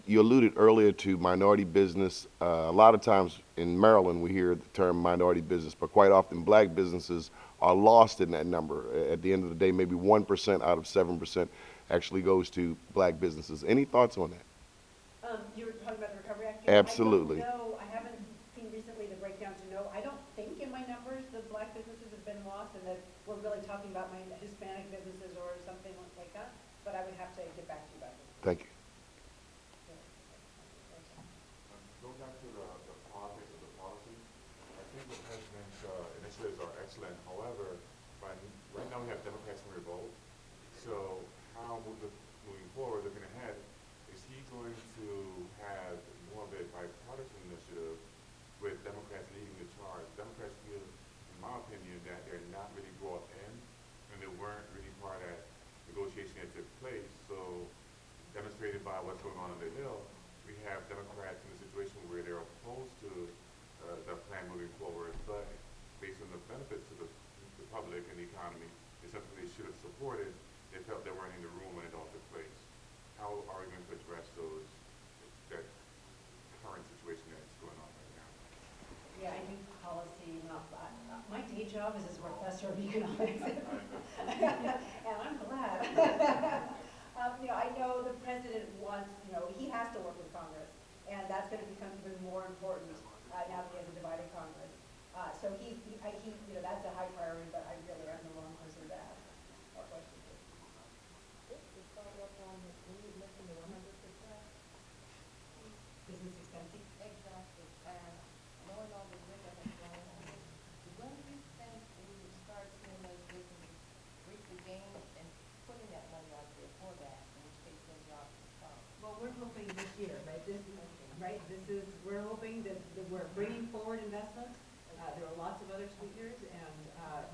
You alluded earlier to minority business. A lot of times in Maryland, we hear the term minority business, but quite often black businesses are lost in that number. At the end of the day, maybe 1% out of 7% actually goes to black businesses. Any thoughts on that? You were talking about the Recovery Act. I don't Absolutely. know. I haven't seen recently the breakdown to know. I don't think in my numbers the black businesses have been lost and that we're really talking about my Hispanic businesses or something like that. But I would have to get back to you about this. Thank you. Going back to the politics of the policy, I think the president's initiatives are excellent. However, right now we have Democrats in revolt. So how moving forward, looking ahead, is he going to have more of a bipartisan initiative with Democrats leading the charge? Democrats feel, in my opinion, that they're not really brought in and they weren't really part of that negotiation that took place. So demonstrated by what's going on the Hill, we have Democrats in a situation where they're opposed to the plan moving forward, but based on the benefits to the public and the economy, it's something they should have supported. They felt they weren't in the room when it all took place. How are we going to address that current situation that's going on right now? Yeah, I do policy, not my day job is as a professor of economics, and I'm glad. I know the president wants, he has to work with Congress, and that's going to become even more important now that he has a divided Congress. So that's a high priority, but I really have no wrong person to ask that question to. Just to follow up on when you mentioned the 100%, Business expenses? exactly, and knowing all the good that has gone on, when do you think we would start seeing those businesses reap the gains and putting that money out there for that, in which case then jobs will come? Well, we're hoping this year, right? Okay. We're hoping that we're bringing forward investments. There are lots of other sweeteners, and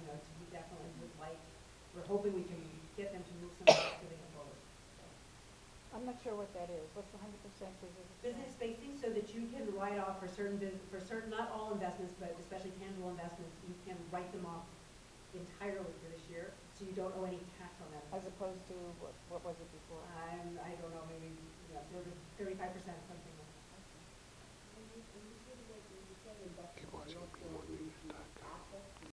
we definitely would like. We're hoping we can get them to move some activity forward. I'm not sure what that is. What's the 100% business? Business spacing, so that you can write off for certain not all investments, but especially tangible investments, you can write them off entirely for this year, so you don't owe any tax on that. As opposed to, what was it before? I don't know, maybe 35%, something like that. When you say the way you say investment, are you also access to